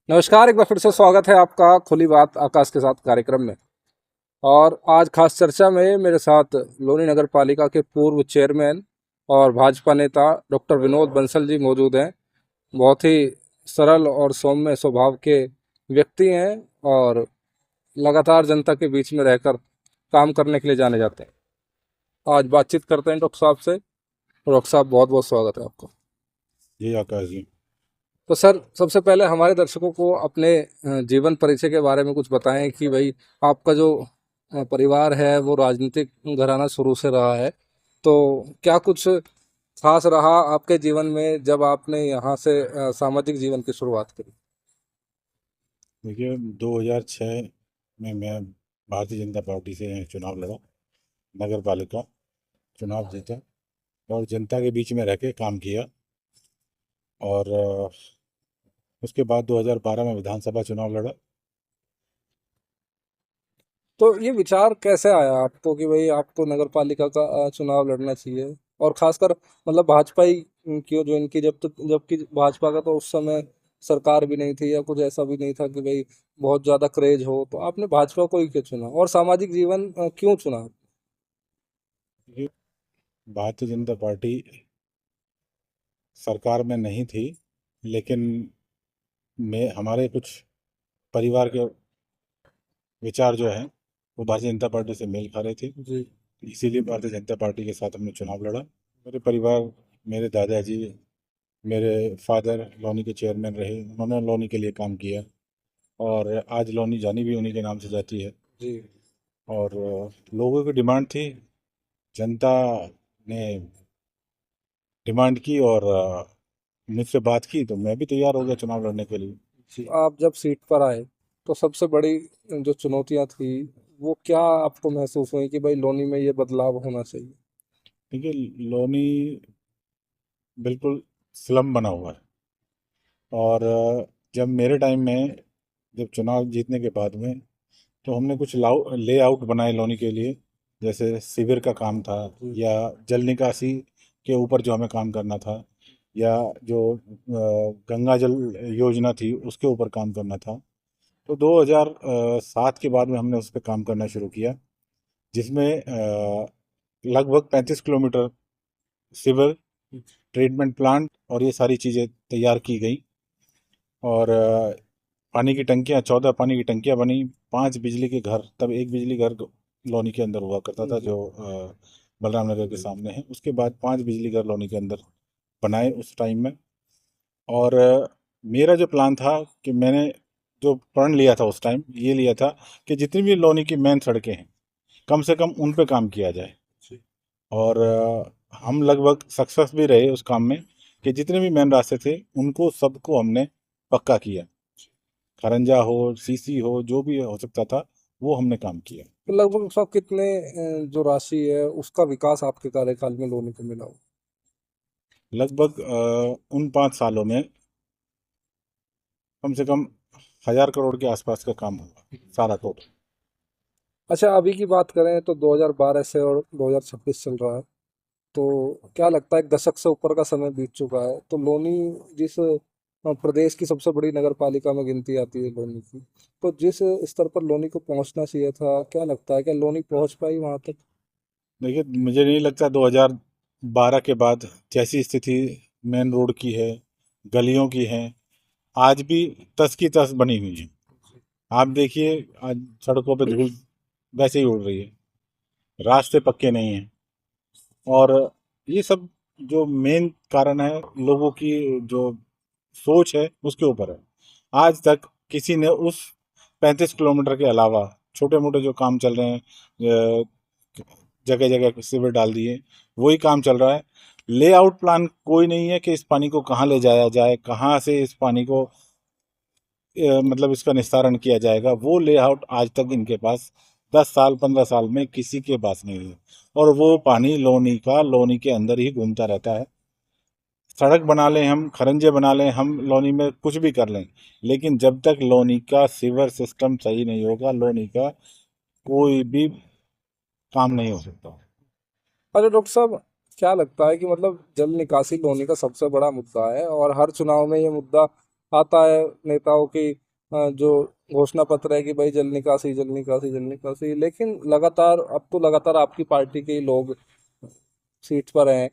नमस्कार, एक बार फिर से स्वागत है आपका खुली बात आकाश के साथ कार्यक्रम में। और आज खास चर्चा में मेरे साथ लोनी नगर पालिका के पूर्व चेयरमैन और भाजपा नेता डॉक्टर विनोद बंसल जी मौजूद हैं। बहुत ही सरल और सौम्य स्वभाव के व्यक्ति हैं और लगातार जनता के बीच में रहकर काम करने के लिए जाने जाते हैं। आज बातचीत करते हैं डॉक्टर साहब से। डॉक्टर साहब, बहुत बहुत स्वागत है आपका। जी आकाश जी। तो सर, सबसे पहले हमारे दर्शकों को अपने जीवन परिचय के बारे में कुछ बताएं कि भाई, आपका जो परिवार है वो राजनीतिक घराना शुरू से रहा है। तो क्या कुछ खास रहा आपके जीवन में जब आपने यहाँ से सामाजिक जीवन की शुरुआत करी? देखिए, 2006 में मैं भारतीय जनता पार्टी से चुनाव लड़ा, नगर पालिका चुनाव जीता और जनता के बीच में रह के काम किया। और उसके बाद 2012 में विधानसभा चुनाव लड़ा। तो ये विचार कैसे आया आपको कि भाई आपको नगर पालिका का चुनाव लड़ना चाहिए? और खासकर मतलब भाजपा ही क्यों ज्वाइन की, जबकि भाजपा का तो उस समय सरकार भी नहीं थी या कुछ ऐसा भी नहीं था कि भाई बहुत ज्यादा क्रेज हो, तो आपने भाजपा को ही क्यों चुना और सामाजिक जीवन क्यों चुना? ये भारतीय जनता पार्टी सरकार में नहीं थी, लेकिन मैं हमारे कुछ परिवार के विचार जो हैं वो भारतीय जनता पार्टी से मेल खा रहे थे। जी। इसीलिए भारतीय जनता पार्टी के साथ हमने चुनाव लड़ा। मेरे परिवार, मेरे दादाजी, मेरे फादर लोनी के चेयरमैन रहे, उन्होंने लोनी के लिए काम किया और आज लोनी जानी भी उन्हीं के नाम से जाती है। जी। और लोगों की डिमांड थी, जनता ने डिमांड की और मुझसे बात की तो मैं भी तैयार हो गया चुनाव लड़ने के लिए। जी, आप जब सीट पर आए तो सबसे बड़ी जो चुनौतियां थी वो क्या आपको महसूस हुई कि भाई लोनी में ये बदलाव होना चाहिए? देखिए, लोनी बिल्कुल स्लम बना हुआ है। और जब मेरे टाइम में, जब चुनाव जीतने के बाद में, तो हमने कुछ लेआउट बनाए लोनी के लिए। जैसे शिविर का काम था, जी। या जल निकासी के ऊपर जो हमें काम करना था, या जो गंगा जल योजना थी उसके ऊपर काम करना था। तो 2007 के बाद में हमने उस पर काम करना शुरू किया, जिसमें लगभग 35 किलोमीटर सिविल ट्रीटमेंट प्लांट और ये सारी चीज़ें तैयार की गई। और पानी की टंकियाँ, 14 पानी की टंकियाँ बनी, 5 बिजली के घर। तब एक बिजली घर लोनी के अंदर हुआ करता था, जी। जो बलराम नगर के सामने है। उसके बाद 5 बिजली घर लोनी के अंदर बनाए उस टाइम में। और मेरा जो प्लान था कि मैंने जो प्रण लिया था उस टाइम, ये लिया था कि जितनी भी लोनी की मेन सड़कें हैं, कम से कम उन पे काम किया जाए। जी। और हम लगभग सक्सेस भी रहे उस काम में, कि जितने भी मेन रास्ते थे उनको सबको हमने पक्का किया। खरंजा हो, सीसी हो, जो भी हो सकता था वो हमने काम किया। तो लगभग सब कितने जो राशि है उसका विकास आपके कार्यकाल में लोने को मिला हो? लगभग उन 5 सालों में कम से कम 1,000 करोड़ के आसपास का काम हुआ, सारा टोटल। अच्छा, अभी की बात करें तो 2012 से और 2026 चल रहा है। तो क्या लगता है, एक दशक से ऊपर का समय बीत चुका है, तो लोनी जिस प्रदेश की सबसे बड़ी नगर पालिका में गिनती आती है लोनी की, तो जिस स्तर पर लोनी को पहुंचना चाहिए था, क्या लगता है क्या लोनी पहुंच पाई वहां तक? देखिए, मुझे नहीं लगता 2012 के बाद जैसी स्थिति मेन रोड की है, गलियों की है, आज भी तस की तस बनी हुई है। आप देखिए, आज सड़कों पे धूल वैसे ही उड़ रही है, रास्ते पक्के नहीं हैं। और ये सब जो मेन कारण है, लोगों की जो सोच है उसके ऊपर है। आज तक किसी ने उस 35 किलोमीटर के अलावा छोटे मोटे जो काम चल रहे हैं, जगह जगह सिवर डाल दिए, वही काम चल रहा है। लेआउट प्लान कोई नहीं है कि इस पानी को कहाँ ले जाया जाए, कहाँ से इस पानी को मतलब इसका निस्तारण किया जाएगा। वो लेआउट आज तक इनके पास 10 साल 15 साल में किसी के पास नहीं है। और वो पानी लोनी का लोनी के अंदर ही घूमता रहता है। सड़क बना लें हम, खरंजे बना लें हम, लोनी में कुछ भी कर लें, लेकिन जब तक लोनी का सीवर सिस्टम सही नहीं होगा, लोनी का कोई भी काम नहीं हो सकता। अच्छा डॉक्टर साहब, क्या लगता है कि मतलब जल निकासी लोनी का सबसे बड़ा मुद्दा है और हर चुनाव में ये मुद्दा आता है नेताओं की जो घोषणा पत्र है कि भाई जल निकासी जल निकासी जल निकासी, लेकिन लगातार अब तो लगातार आपकी पार्टी के ही लोग सीट पर हैं।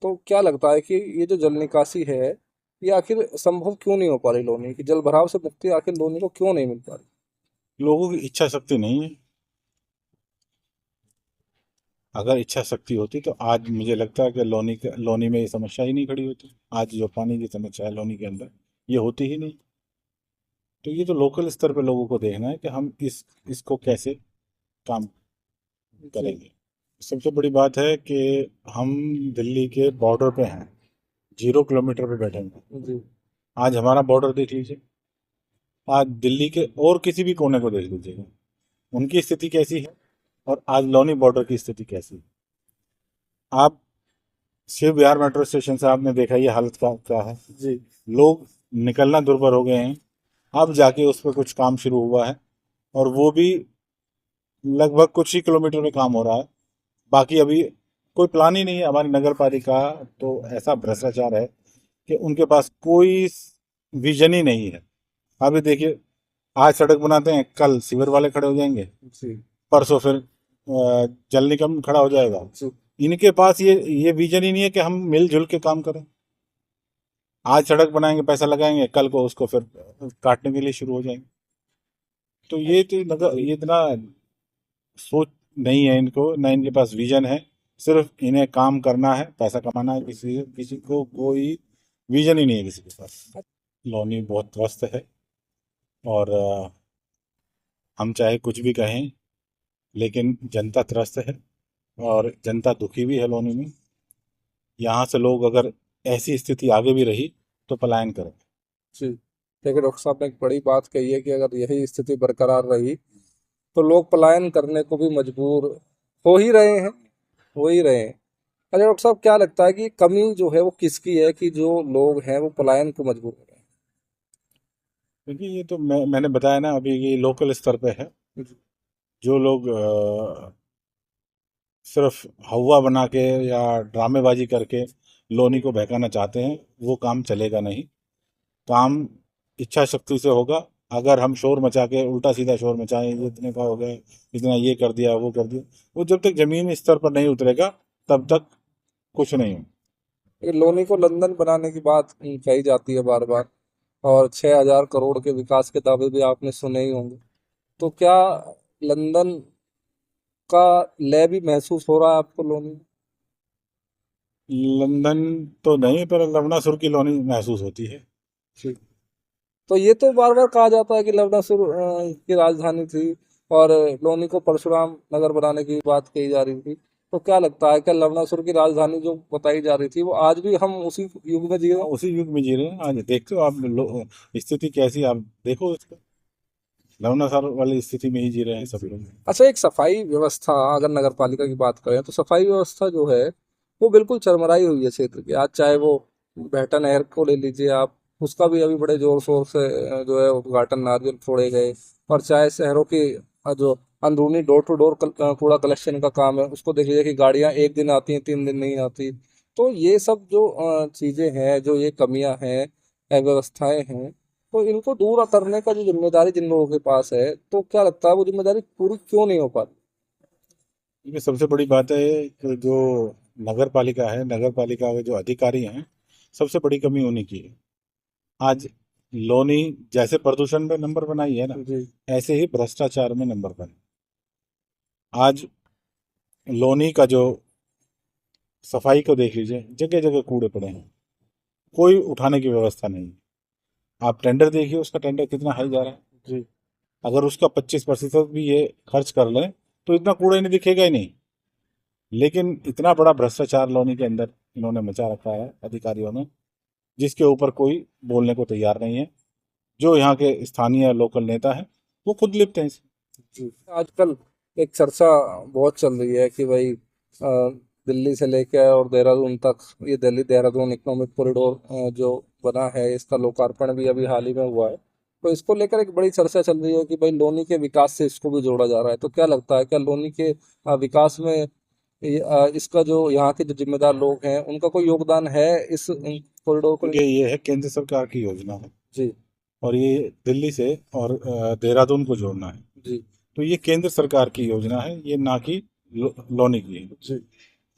तो क्या लगता है कि ये जो जल निकासी है ये आखिर संभव क्यों नहीं हो पा रही? लोनी की जल भराव से मुक्ति आखिर लोनी को क्यों नहीं मिल पा रही? लोगों की इच्छा शक्ति नहीं है। अगर इच्छा शक्ति होती तो आज मुझे लगता है कि लोनी में ये समस्या ही नहीं खड़ी होती। आज जो पानी की समस्या है लोनी के अंदर, ये होती ही नहीं। तो ये तो लोकल स्तर पे लोगों को देखना है कि हम इसको कैसे काम जी करेंगे। सबसे बड़ी बात है कि हम दिल्ली के बॉर्डर पे हैं, 0 किलोमीटर पे बैठे हैं। जी आज हमारा बॉर्डर देख लीजिए, आज दिल्ली के और किसी भी कोने को देख लीजिएगा, उनकी स्थिति कैसी है और आज लोनी बॉर्डर की स्थिति कैसी है। आप शिव विहार मेट्रो स्टेशन से आपने देखा ये हालत क्या है। जी लोग निकलना दुर्भर हो गए हैं। अब जाके उस पर कुछ काम शुरू हुआ है और वो भी लगभग कुछ ही किलोमीटर में काम हो रहा है। बाकी अभी कोई प्लान ही नहीं है। हमारी नगर पालिका तो ऐसा भ्रष्टाचार है कि उनके पास कोई विजन ही नहीं है। अभी देखिए, आज सड़क बनाते हैं, कल सीवर वाले खड़े हो जाएंगे, जी परसों फिर जल निगम खड़ा हो जाएगा। जी इनके पास ये विजन ही नहीं है कि हम मिलजुल के काम करें। आज सड़क बनाएंगे, पैसा लगाएंगे, कल को उसको फिर काटने के लिए शुरू हो जाएंगे। तो ये तो नगर, ये इतना सोच नहीं है इनको, ना इनके पास विजन है। सिर्फ इन्हें काम करना है, पैसा कमाना है। किसी किसी को कोई विजन ही नहीं है किसी के पास। लोनी बहुत त्रस्त है और हम चाहे कुछ भी कहें, लेकिन जनता त्रस्त है और जनता दुखी भी है लोनी में। यहाँ से लोग अगर ऐसी स्थिति आगे भी रही तो पलायन करें। जी। देखिए डॉक्टर साहब ने एक बड़ी बात कही है कि अगर यही स्थिति बरकरार रही तो लोग पलायन करने को भी मजबूर हो ही रहे हैं, हो ही रहे हैं। अच्छा डॉक्टर साहब, क्या लगता है कि कमी जो है वो किसकी है कि जो लोग हैं वो पलायन को मजबूर हो रहे क्योंकि ये तो मैंने बताया ना अभी, ये लोकल स्तर पे है। हैं? जी जो लोग सिर्फ हवा बना के या ड्रामेबाजी करके लोनी को बहकाना चाहते हैं, वो काम चलेगा नहीं। काम इच्छा शक्ति से होगा। अगर हम शोर मचा के उल्टा सीधा शोर मचाएं, ये इतने का हो गया, इतना ये कर दिया, वो कर दिया, वो जब तक जमीन स्तर पर नहीं उतरेगा तब तक कुछ नहीं हो। ये लोनी को लंदन बनाने की बात कही जाती है बार बार, और 6,000 करोड़ के विकास के दावे भी आपने सुने ही होंगे। तो क्या लंदन का लय भी महसूस हो रहा है आपको लोनी में? लंदन तो नहीं, पर लवणासुर की लोनी महसूस होती है। जी। तो ये तो बार बार कहा जाता है कि लवणासुर की राजधानी थी और लोनी को परशुराम नगर बनाने की बात कही जा रही थी। तो क्या लगता है, क्या लवणासुर की राजधानी जो बताई जा रही थी वो आज भी हम उसी युग में जी रहे हैं? उसी युग में जी रहे हैं। आज देखते हो आप स्थिति कैसी, आप देखो इसको, लवणासुर वाली स्थिति में ही जी रहे हैं सब लोग। अच्छा, एक सफाई व्यवस्था अगर नगर पालिका की बात करें तो सफाई व्यवस्था जो है वो बिल्कुल चरमराई हुई है क्षेत्र की। आज चाहे वो बेहटा नहर को ले लीजिए आप, उसका भी अभी बड़े जोर शोर से जो है उद्घाटन नारियल फोड़े गए। और चाहे शहरों की जो अंदरूनी डोर टू डोर कूड़ा कलेक्शन का काम है उसको देख लीजिए कि गाड़ियां एक दिन आती हैं 3 दिन नहीं आती। तो ये सब जो चीजें हैं, जो ये कमियां हैं, अव्यवस्थाएं हैं, तो इनको दूर करने का जो जिम्मेदारी जिन लोगों के पास है, तो क्या लगता है वो जिम्मेदारी पूरी क्यों नहीं हो पाती? ये सबसे बड़ी बात है कि जो नगर पालिका है, नगर पालिका के जो अधिकारी हैं, सबसे बड़ी कमी उन्हीं की है। आज लोनी जैसे प्रदूषण में नंबर बनाई है ना, जी ऐसे ही भ्रष्टाचार में नंबर बने। आज लोनी का जो सफाई को देख लीजिए, जगह जगह कूड़े पड़े हैं, कोई उठाने की व्यवस्था नहीं है। आप टेंडर देखिए, उसका टेंडर कितना हाई जा रहा है। जी अगर उसका 25% भी ये खर्च कर लें तो इतना कूड़ा नहीं दिखेगा ही नहीं। लेकिन इतना बड़ा भ्रष्टाचार लोनी के अंदर इन्होंने मचा रखा है अधिकारियों ने, जिसके ऊपर कोई बोलने को तैयार नहीं है। जो यहाँ के स्थानीय लोकल नेता हैं वो खुद लिप्त हैं इसमें। जी। आजकल एक चर्चा बहुत चल रही है कि भाई दिल्ली से लेकर और देहरादून तक ये दिल्ली देहरादून इकोनॉमिक कॉरिडोर जो बना है इसका लोकार्पण भी अभी हाल ही में हुआ है। तो इसको लेकर एक बड़ी चर्चा चल रही है कि भाई लोनी के विकास से इसको भी जोड़ा जा रहा है। तो क्या लगता है, क्या लोनी के विकास में इसका जो यहाँ के जो जिम्मेदार लोग हैं उनका कोई योगदान है इस कॉरिडोर को देखिए, लेकर? ये है केंद्र सरकार की योजना है। जी और ये दिल्ली से और देहरादून को जोड़ना है। जी तो ये केंद्र सरकार की योजना है, ये ना कि लोनी की है। जी।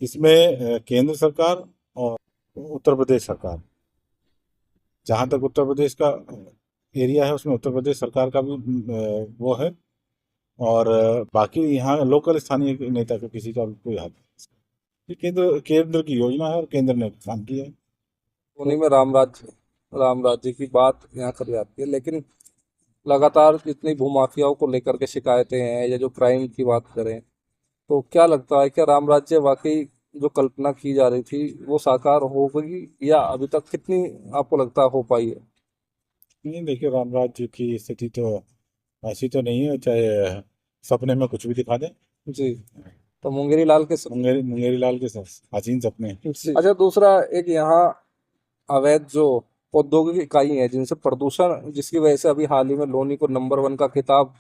इसमें केंद्र सरकार और उत्तर प्रदेश सरकार, जहाँ तक उत्तर प्रदेश का एरिया है उसमें उत्तर प्रदेश सरकार का भी वो है। और बाकी यहाँ लोकल स्थानीय नेता का किसी का भी कोई हाथ नहीं। ये केंद्र केंद्र की योजना है और केंद्र ने काम किया है। उन्हीं तो में राम राज्य की बात यहाँ करी जाती है, लेकिन लगातार जितनी भूमाफियाओं को लेकर के शिकायतें हैं या जो क्राइम की बात करें, तो क्या लगता है क्या राम राज्य वाकई जो कल्पना की जा रही थी वो साकार हो गई, या अभी तक कितनी आपको लगता है हो पाई है? नहीं, देखिए, राम राज्य की स्थिति तो ऐसी तो नहीं है, चाहे सपने में कुछ भी दिखा दें। जी। तो मुंगेरी लाल के मुंगेरी मुंगेरी लाल के हसीन सपने हैं। जी। अच्छा, दूसरा एक यहाँ अवैध जो औद्योगिक इकाई है जिनसे प्रदूषण, जिसकी वजह से अभी हाल ही में लोनी को नंबर वन का खिताब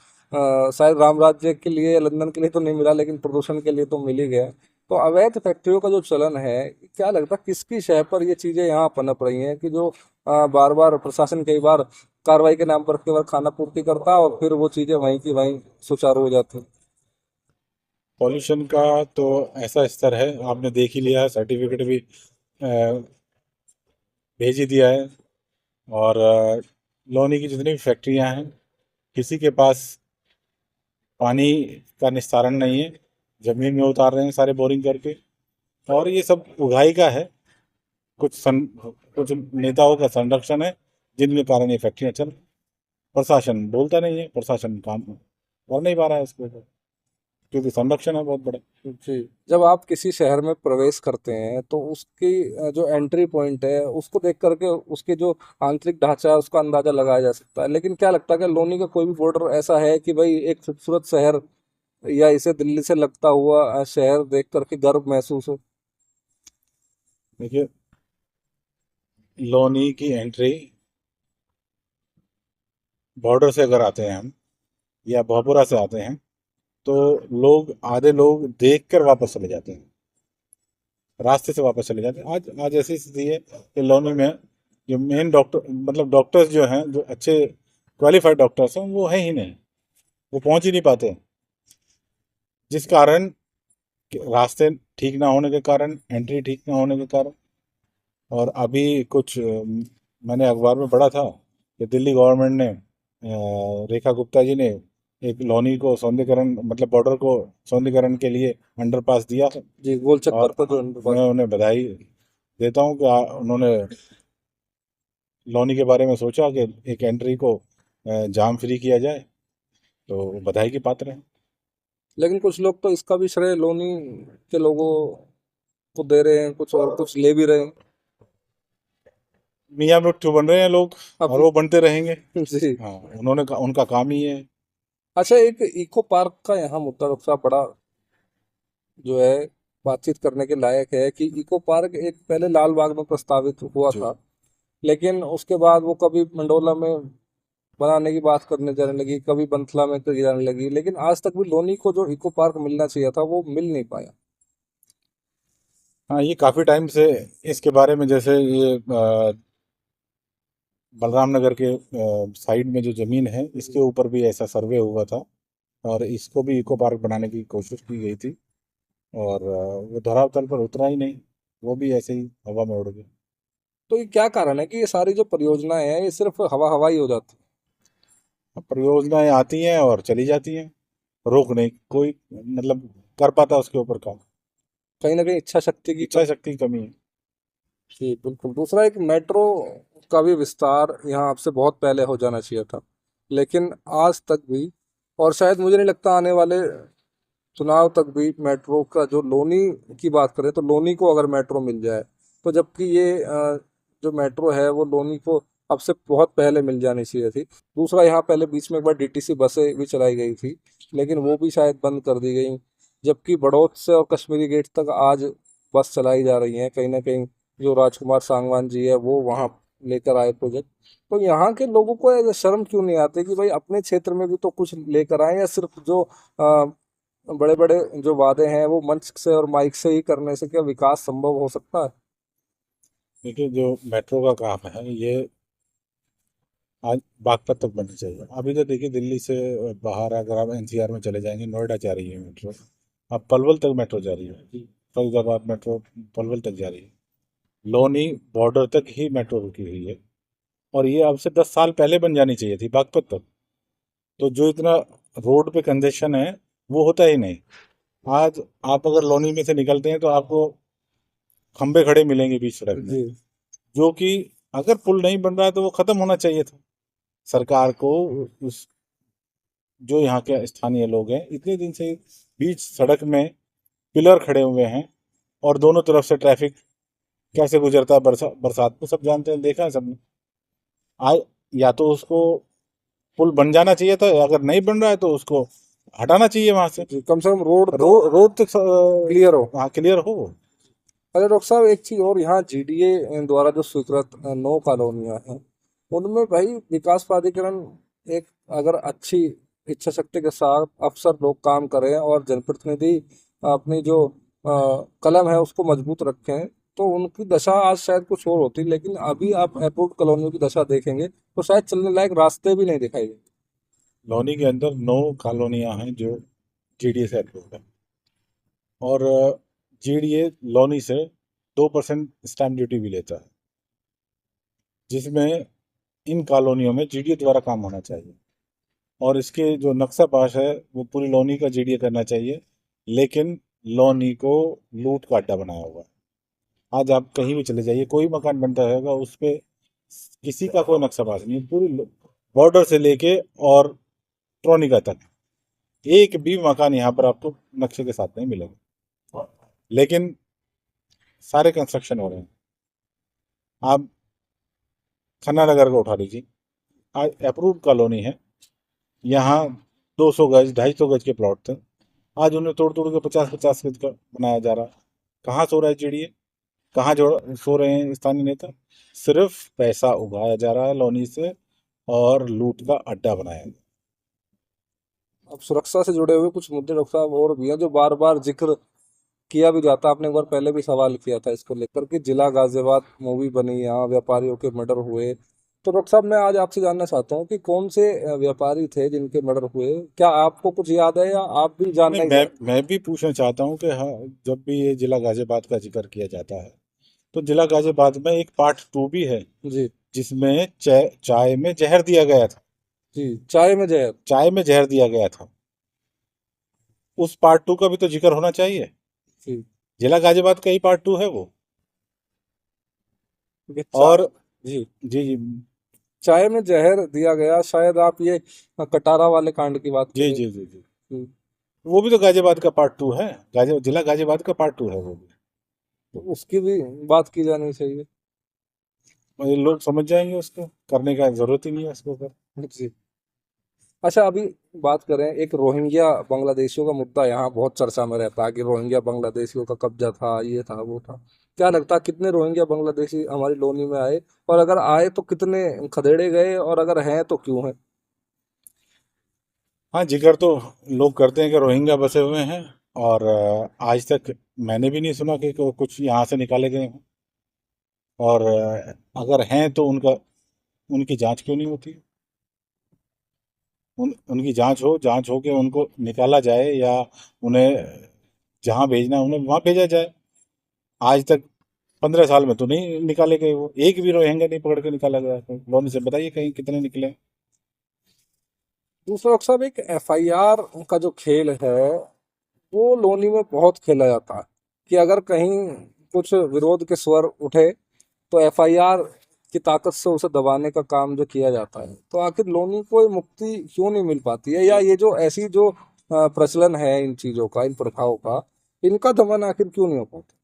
शायद राम राज्य के लिए, लंदन के लिए तो नहीं मिला, लेकिन प्रदूषण के लिए तो मिल ही गया। तो अवैध फैक्ट्रियों का जो चलन है, क्या लगता है किसकी शय पर ये चीजें यहाँ पनप रही हैं कि जो बार बार प्रशासन कई बार कार्रवाई के नाम पर केवल खाना पूर्ति करता है और फिर वो चीजें वहीं की वहीं सुचारू हो जाती हैं? पॉल्यूशन का तो ऐसा स्तर है, आपने देख ही लिया है, सर्टिफिकेट भी भेज ही दिया है। और लोनी की जितनी भी फैक्ट्रियां हैं, किसी के पास पानी का निस्तारण नहीं है, जमीन में उतार रहे हैं सारे बोरिंग करके। और ये सब उगाही का है, कुछ नेताओं का संरक्षण है, जिनके कारण ये फैक्ट्रियां चल। प्रशासन बोलता नहीं है, प्रशासन काम कर नहीं पा रहा है इसके ऊपर, क्योंकि संरक्षण है बहुत बड़ा। जी। जब आप किसी शहर में प्रवेश करते हैं तो उसकी जो एंट्री पॉइंट है उसको देख करके उसके जो आंतरिक ढांचा है उसका अंदाजा लगाया जा सकता है, लेकिन क्या लगता है कि लोनी का कोई भी बॉर्डर ऐसा है कि भाई एक खूबसूरत शहर या इसे दिल्ली से लगता हुआ शहर देख करके गर्व महसूस हो? देखिए, लोनी की एंट्री बॉर्डर से अगर आते हैं हम, या भोपुरा से आते हैं, तो आधे लोग देख कर वापस चले जाते हैं, रास्ते से वापस चले जाते हैं। आज आज ऐसी स्थिति है कि लोनी में जो मेन डॉक्टर, मतलब डॉक्टर्स जो हैं, जो अच्छे क्वालिफाइड डॉक्टर्स हैं, वो हैं ही नहीं, वो पहुंच ही नहीं पाते। जिस कारण कि रास्ते ठीक ना होने के कारण, एंट्री ठीक ना होने के कारण। और अभी कुछ मैंने अखबार में पढ़ा था कि दिल्ली गवर्नमेंट ने, रेखा गुप्ता जी ने एक लोनी को सौंदर्यकरण, मतलब बॉर्डर को सौंदर्यकरण के लिए अंडरपास दिया है। जी, गोल चक्कर और पर जो अंडरपास। मैं उन्हें बधाई देता हूँ कि उन्होंने लोनी के बारे में सोचा कि एक एंट्री को जाम फ्री किया जाए, तो बधाई की पात्र हैं। लेकिन कुछ लोग तो इसका भी श्रेय लोनी के लोगों को दे रहे हैं, कुछ और कुछ ले भी रहे हैं। मियाँ मृत्यु बन रहे हैं लोग, और अब वो बनते रहेंगे। जी। हाँ, उनका काम ही है। अच्छा, एक इको पार्क का यहाँ मुद्दा सबसे बड़ा जो है बातचीत करने के लायक है कि इको पार्क एक पहले लाल बाग में प्रस्तावित हुआ जो था, लेकिन उसके बाद वो कभी मंडोला में बनाने की बात करने जाने लगी, कभी बंथला में करी जाने लगी, लेकिन आज तक भी लोनी को जो इको पार्क मिलना चाहिए था वो मिल नहीं पाया। हाँ, ये काफ़ी टाइम से इसके बारे में, जैसे ये बलराम नगर के साइड में जो ज़मीन है, इसके ऊपर भी ऐसा सर्वे हुआ था, और इसको भी इको पार्क बनाने की कोशिश की गई थी। और वो धरातल पर उतरा ही नहीं, वो भी ऐसे ही हवा में उड़ गया। तो ये क्या कारण है कि ये सारी जो परियोजनाएं हैं ये सिर्फ हवा हवाई हो जाती अब परियोजनाएं आती हैं और चली जाती हैं, रोक नहीं कोई, मतलब कर पाता उसके ऊपर काम। है? कहीं ना कहीं इच्छा शक्ति की इच्छा कमी। शक्ति की कमी है। जी बिल्कुल। दूसरा, एक मेट्रो का भी विस्तार यहाँ आपसे बहुत पहले हो जाना चाहिए था, लेकिन आज तक भी, और शायद मुझे नहीं लगता आने वाले चुनाव तक भी, मेट्रो का जो लोनी की बात करें तो लोनी को अगर मेट्रो मिल जाए, तो जबकि ये जो मेट्रो है वो लोनी को अब से बहुत पहले मिल जानी चाहिए थी। दूसरा, यहाँ पहले बीच में एक बार डीटीसी बसें भी चलाई गई थी, लेकिन वो भी शायद बंद कर दी गई, जबकि बड़ौद से और कश्मीरी गेट तक आज बस चलाई जा रही हैं। कहीं ना कहीं जो राजकुमार सांगवान जी है वो वहाँ लेकर आए प्रोजेक्ट। तो यहाँ के लोगों को ऐसे शर्म क्यों नहीं आती कि भाई अपने क्षेत्र में भी तो कुछ लेकर आए, या सिर्फ जो बड़े बड़े जो वादे हैं वो मंच से और माइक से ही करने से क्या विकास संभव हो सकता है? देखिए, जो मेट्रो का काम है, ये आज बागपत तक बननी चाहिए। अभी तो देखिए दिल्ली से बाहर अगर आप एनसीआर में चले जाएंगे, नोएडा जा रही है मेट्रो, अब पलवल तक मेट्रो जा रही है, फरीदाबाद मेट्रो पलवल तक जा रही है, लोनी बॉर्डर तक ही मेट्रो रुकी हुई है। और ये अब से 10 साल पहले बन जानी चाहिए थी बागपत तक। तो जो इतना रोड पे कंजेशन है वो होता ही नहीं। आज आप अगर लोनी में से निकलते हैं तो आपको खंबे खड़े मिलेंगे बीच सड़क में, जी। जो कि अगर पुल नहीं बन रहा है तो वो खत्म होना चाहिए था। सरकार को उस जो यहाँ के स्थानीय लोग हैं इतने दिन से बीच सड़क में पिलर खड़े हुए हैं और दोनों तरफ से ट्रैफिक कैसे गुजरता है बरसात में सब जानते हैं, देखा है सबने। आज या तो उसको पुल बन जाना चाहिए था, अगर नहीं बन रहा है तो उसको हटाना चाहिए वहां से। जी, कम से कम रोड तो रोड तक क्लियर हो। हाँ क्लियर हो। अरे डॉक्टर साहब, एक चीज और, यहाँ जीडीए द्वारा जो स्वीकृत 9 कॉलोनियां हैं, उनमें भाई विकास प्राधिकरण एक, अगर अच्छी इच्छा शक्ति के साथ अफसर लोग काम करें और जनप्रतिनिधि अपनी जो कलम है उसको मजबूत रखें, तो उनकी दशा आज शायद कुछ और होती। लेकिन अभी आप एयरपोर्ट कॉलोनियों की दशा देखेंगे तो शायद चलने लायक रास्ते भी नहीं दिखाई देंगे। लोनी के अंदर 9 कॉलोनियां हैं जो जीडीए से अप्रूव्ड है। और जीडीए लोनी से 2% स्टैंप ड्यूटी भी लेता है, जिसमें इन कॉलोनियों में जीडीए द्वारा काम होना चाहिए। और इसके जो नक्शा पास है वो पूरी लोनी का जीडीए करना चाहिए, लेकिन लोनी को लूट का अड्डा बनाया हुआ है। आज आप कहीं भी चले जाइए, कोई मकान बनता रहेगा उस पे किसी का कोई नक्शा पास नहीं है। पूरी बॉर्डर से लेके और ट्रोनिका तक एक भी मकान यहाँ पर आपको नक्शे के साथ नहीं मिलेगा, लेकिन सारे कंस्ट्रक्शन हो रहे हैं। आप खन्ना नगर को उठा लीजिए, आज अप्रूव्ड कॉलोनी है, यहाँ 200 गज 250 गज के प्लॉट थे, आज उन्हें तोड़ तोड़ के 50-50 गज का बनाया जा रहा है। कहाँ सो रहा है चिड़िए, कहाँ जोड़ सो रहे हैं स्थानीय नेता? सिर्फ पैसा उगाया जा रहा है लोनी से और लूट का अड्डा बनाया गया। अब सुरक्षा से जुड़े हुए कुछ मुद्दे डॉक्टर साहब और भी हैं जो बार बार जिक्र किया भी जाता है। आपने एक बार पहले भी सवाल किया था इसको लेकर कि जिला गाजियाबाद मूवी बनी, यहाँ व्यापारियों के मर्डर हुए। तो डॉक्टर साहब, मैं आज आपसे जानना चाहता हूँ कि कौन से व्यापारी थे जिनके मर्डर हुए, क्या आपको कुछ याद है या आप भी नहीं, जानना ही मैं भी पूछना चाहता हूँ कि हाँ, जब भी ये जिला गाजियाबाद का जिक्र किया जाता है तो जिला गाजियाबाद में एक पार्ट 2 भी है, जी। जिसमें चाय में जहर दिया गया था। जी, चाय में जहर। चाय में जहर दिया गया था, उस पार्ट 2 का भी तो जिक्र होना चाहिए। जी। जिला गाजियाबाद का ही पार्ट 2 है वो। ये चाय। और जी। जी जी चाय में जहर दिया गया, शायद आप ये कटारा वाले कांड की बात जी करें। जी जी जी जी। वो भी तो गाजियाबाद का पार्ट 2 है, जिला गाजियाबाद का पार्ट 2 है वो भी। तो उसकी भी बात की जानी चाहिए। और ये लोग समझ जाएंगे, उसको करने का जरूरत ही नहीं है उसके ऊपर। जी। अच्छा, अभी बात करें, एक रोहिंग्या बांग्लादेशियों का मुद्दा यहाँ बहुत चर्चा में रहता है कि रोहिंग्या बांग्लादेशियों का कब्जा था, ये था वो था। क्या लगता है कितने रोहिंग्या बांग्लादेशी हमारी कॉलोनी में आए, और अगर आए तो कितने खदेड़े गए, और अगर हैं तो क्यों हैं? हाँ, जिक्र तो लोग करते हैं कि रोहिंग्या बसे हुए हैं, और आज तक मैंने भी नहीं सुना कि कुछ यहाँ से निकाले गए हों। और अगर हैं तो उनकी जांच क्यों नहीं होती? उनकी जांच हो के उनको निकाला जाए, या उन्हें जहाँ भेजना है उन्हें वहाँ भेजा जाए। आज तक 15 साल में तो नहीं निकाले गए, वो एक भी रोहिंग्या नहीं पकड़ के निकाला गया। तो लोन से बताइए कहीं कितने निकले? दूसरा डॉक्टर साहब, एक एफआईआर का जो खेल है वो लोनी में बहुत खेला जाता है कि अगर कहीं कुछ विरोध के स्वर उठे तो एफआईआर की ताकत से उसे दबाने का काम जो किया जाता है। तो आखिर लोनी को ये मुक्ति क्यों नहीं मिल पाती है, या ये जो ऐसी जो प्रचलन है इन चीजों का, इन प्रथाओं का, इनका दमन आखिर क्यों नहीं हो पाता?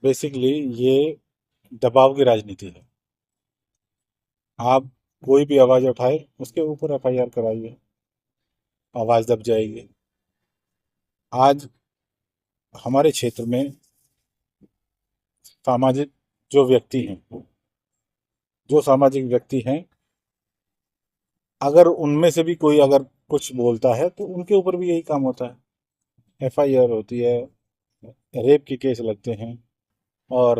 बेसिकली ये दबाव की राजनीति है। आप कोई भी आवाज़ उठाए उसके ऊपर एफआईआर कराइए, आवाज़ दब जाएगी। आज हमारे क्षेत्र में सामाजिक जो व्यक्ति हैं जो सामाजिक व्यक्ति हैं, अगर उनमें से भी कोई अगर कुछ बोलता है तो उनके ऊपर भी यही काम होता है, एफआईआर होती है, रेप के केस लगते हैं, और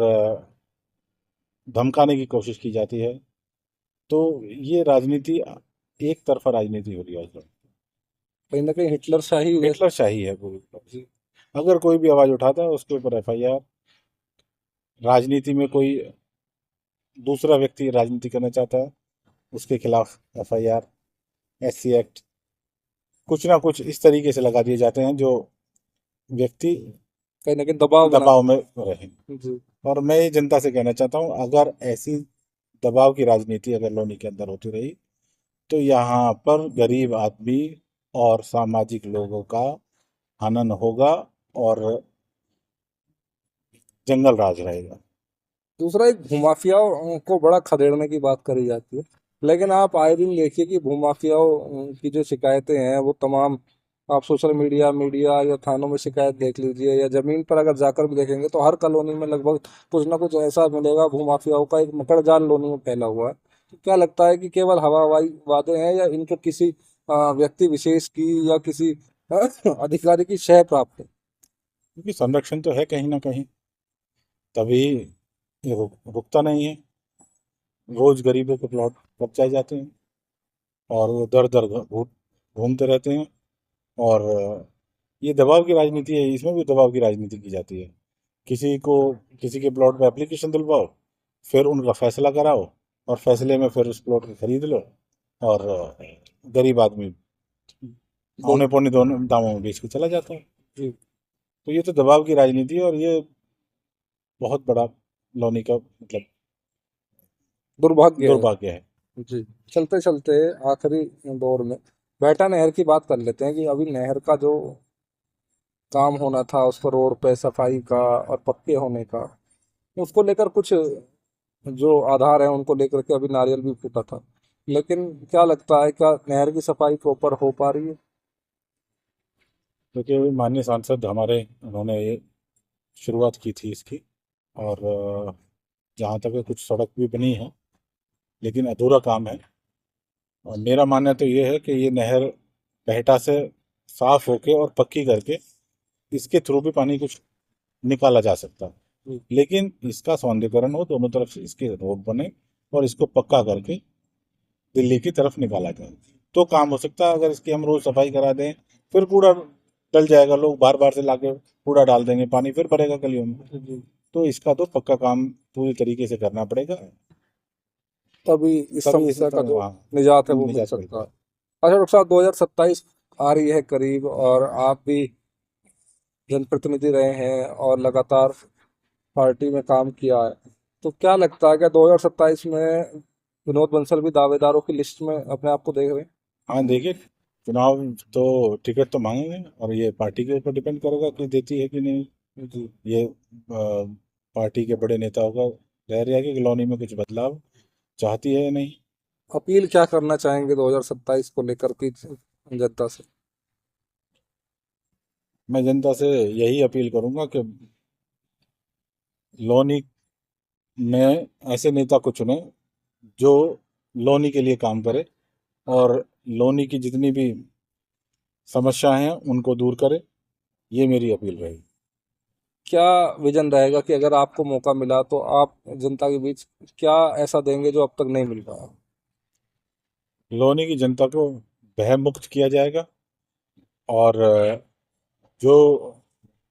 धमकाने की कोशिश की जाती है। तो ये राजनीति एक तरफा राजनीति हो रही है आजकल। कहीं ना कहीं हिटलर शाही है। हिटलर शाही है पूरी। जी। अगर कोई भी आवाज उठाता है उसके ऊपर एफआईआर। राजनीति में कोई दूसरा व्यक्ति राजनीति करना चाहता है उसके खिलाफ एफआईआर, एससी एक्ट, कुछ ना कुछ इस तरीके से लगा दिए जाते हैं जो व्यक्ति कहीं ना कहीं दबाव बना। दबाव में रहे। जी। और मैं ये जनता से कहना चाहता हूँ, अगर ऐसी दबाव की राजनीति अगर लोनी के अंदर होती रही तो यहाँ पर गरीब आदमी और सामाजिक लोगों का हनन होगा और जंगल राज रहेगा। दूसरा, एक भूमाफियाओं को बड़ा खदेड़ने की बात करी जाती है, लेकिन आप आए दिन देखिए कि भूमाफियाओं की जो शिकायतें हैं वो तमाम, आप सोशल मीडिया मीडिया या थानों में शिकायत देख लीजिए या जमीन पर अगर जाकर भी देखेंगे तो हर कॉलोनी में लगभग कुछ ना कुछ ऐसा मिलेगा, भूमाफियाओं का एक मकड़ जाल लोनी में फैला हुआ है। तो क्या लगता है कि केवल हवा हवाई वादे हैं या इनको किसी व्यक्ति विशेष की या किसी अधिकारी की शय प्राप्त है? क्योंकि संरक्षण तो है कहीं ना कहीं, तभी ये रुकता नहीं है। रोज गरीबों के प्लॉट कब्जाए जाते हैं और वो दर दर घूमते रहते हैं। और ये दबाव की राजनीति है, इसमें भी दबाव की राजनीति की जाती है। किसी को किसी के प्लॉट में एप्लीकेशन दिलवाओ, फिर उनका फैसला कराओ और फैसले में फिर उस प्लॉट को खरीद लो और गरीब आदमी बिल- औने पौने दोनों दामों में बेच के चला जाता है। जी। तो ये तो दबाव की राजनीति है और ये बहुत बड़ा लोनी का मतलब दुर्भाग्य है। दुर्भाग्य है। जी। चलते चलते आखिरी दौर में बेहटा नहर की बात कर लेते हैं कि अभी नहर का जो काम होना था उस पर, रोड पे सफाई का और पक्के होने का, उसको लेकर कुछ जो आधार है उनको लेकर के अभी नारियल भी फूटा था, लेकिन क्या लगता है, क्या नहर की सफाई प्रॉपर हो पा रही है? क्योंकि माननीय सांसद हमारे, उन्होंने ये शुरुआत की थी इसकी। और जहाँ तक है कुछ सड़क भी बनी है लेकिन अधूरा काम है। और मेरा मानना तो ये है कि ये नहर बहटा से साफ होके और पक्की करके इसके थ्रू भी पानी कुछ निकाला जा सकता है। जी। लेकिन इसका सौंदर्यीकरण हो, दोनों तरफ से इसके रोड बने और इसको पक्का करके दिल्ली की तरफ निकाला जाए तो काम हो सकता है। अगर इसकी हम रोज सफाई करा दें फिर कूड़ा डल जाएगा, लोग बार बार से लाके कूड़ा डाल देंगे, पानी फिर भरेगा गलियों में। जी। तो इसका तो पक्का काम पूरी तरीके से करना पड़ेगा, तभी इस तभी इसे समस्या का जो वहाँ निजात है वो मिल निजात मिल सकता है। पाए। अच्छा डॉक्टर साहब, 2027 आ रही है करीब, और आप भी जनप्रतिनिधि रहे हैं और लगातार पार्टी में काम किया है, तो क्या लगता है, क्या 2027 में विनोद बंसल भी दावेदारों की लिस्ट में अपने आप को देख रहे हैं? हाँ देखिए, चुनाव तो टिकट तो मांगेंगे और ये पार्टी के ऊपर डिपेंड करेगा कि देती है कि नहीं। जी। ये पार्टी के बड़े नेताओं का रह रहा है कि कॉलोनी में कुछ बदलाव चाहती है या नहीं। अपील क्या करना चाहेंगे 2027 को लेकर की जनता से? मैं जनता से यही अपील करूंगा कि लोनी में ऐसे नेता को चुने जो लोनी के लिए काम करे और लोनी की जितनी भी समस्याएं हैं उनको दूर करे। ये मेरी अपील रहेगी। क्या विजन रहेगा कि अगर आपको मौका मिला तो आप जनता के बीच क्या ऐसा देंगे जो अब तक नहीं मिल रहा? लोनी की जनता को भय मुक्त किया जाएगा और जो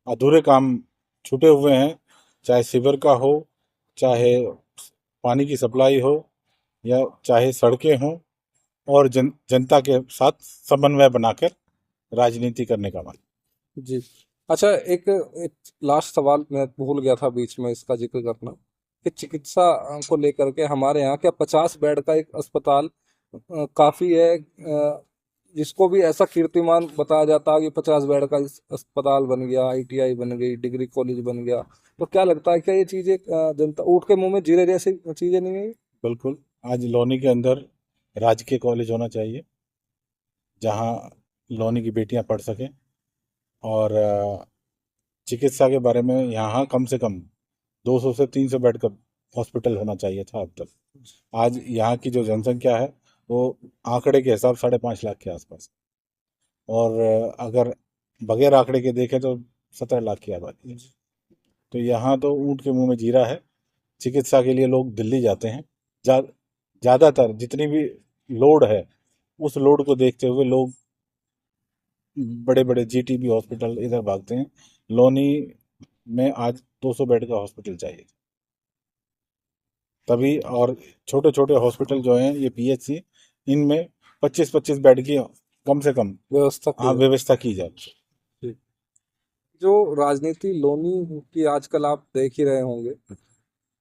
अधूरे काम छूटे हुए हैं, चाहे सीवर का हो, चाहे पानी की सप्लाई हो, या चाहे सड़कें हों, और जनता के साथ समन्वय बनाकर राजनीति करने का मन। जी। अच्छा, एक लास्ट सवाल मैं भूल गया था बीच में इसका जिक्र करना, कि चिकित्सा को लेकर के हमारे यहाँ क्या 50 बेड का एक अस्पताल काफी है? जिसको भी ऐसा कीर्तिमान बताया जाता है कि 50 बेड का इस अस्पताल बन गया, आईटीआई बन गई, डिग्री कॉलेज बन गया, तो क्या लगता है, क्या ये चीजें जनता ऊँट के मुंह में जीरे जैसी चीजें नहीं है? बिल्कुल, आज लोनी के अंदर राजकीय कॉलेज होना चाहिए जहाँ लोनी की बेटियां पढ़ सकें। और चिकित्सा के बारे में यहाँ कम से कम 200 से 300 बेड का हॉस्पिटल होना चाहिए था अब तक। आज यहाँ की जो जनसंख्या है वो आंकड़े के हिसाब 5.5 लाख के आसपास, और अगर बगैर आंकड़े के देखें तो 17 लाख की आबादी है। तो यहाँ तो ऊँट के मुंह में जीरा है। चिकित्सा के लिए लोग दिल्ली जाते हैं, जा ज़्यादातर जितनी भी लोड है उस लोड को देखते हुए लोग बड़े बड़े जीटीबी हॉस्पिटल इधर भागते हैं। लोनी में आज 200 बेड का हॉस्पिटल चाहिए तभी। और छोटे छोटे हॉस्पिटल जो हैं ये पीएचसी, इनमें 25-25 बेड की कम से कम व्यवस्था की है। व्यवस्था की जाए। ठीक। जो राजनीति लोनी की आजकल आप देख ही रहे होंगे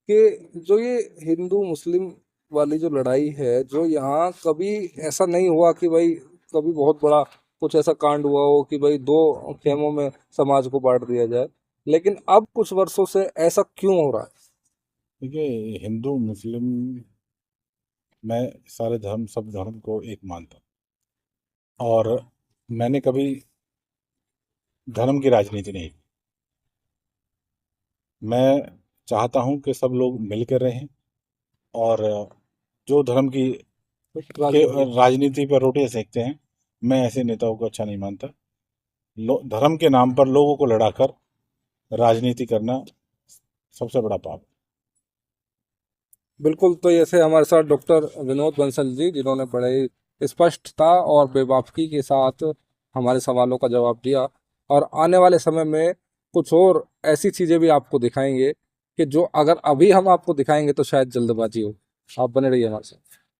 कि जो ये हिंदू मुस्लिम वाली जो लड़ाई है, जो यहाँ कभी ऐसा नहीं हुआ कि भाई कभी बहुत बड़ा कुछ ऐसा कांड हुआ हो कि भाई दो खेमों में समाज को बांट दिया जाए, लेकिन अब कुछ वर्षों से ऐसा क्यों हो रहा है? देखिए, हिंदू मुस्लिम, मैं सारे धर्म, सब धर्म को एक मानता हूँ और मैंने कभी धर्म की राजनीति नहीं की। मैं चाहता हूँ कि सब लोग मिलकर रहें और जो धर्म की के राजनीति राजनीति पर रोटियां सेकते हैं, मैं ऐसे नेताओं को अच्छा नहीं मानता। धर्म के नाम पर लोगों को लड़ाकर राजनीति करना सबसे बड़ा पाप है। बिल्कुल। तो ऐसे हमारे साथ डॉक्टर विनोद बंसल जी, जिन्होंने बड़े ही स्पष्टता और बेबाकी के साथ हमारे सवालों का जवाब दिया, और आने वाले समय में कुछ और ऐसी चीज़ें भी आपको दिखाएंगे कि जो अगर अभी हम आपको दिखाएंगे तो शायद जल्दबाजी हो। आप बने रहिए हमारे साथ।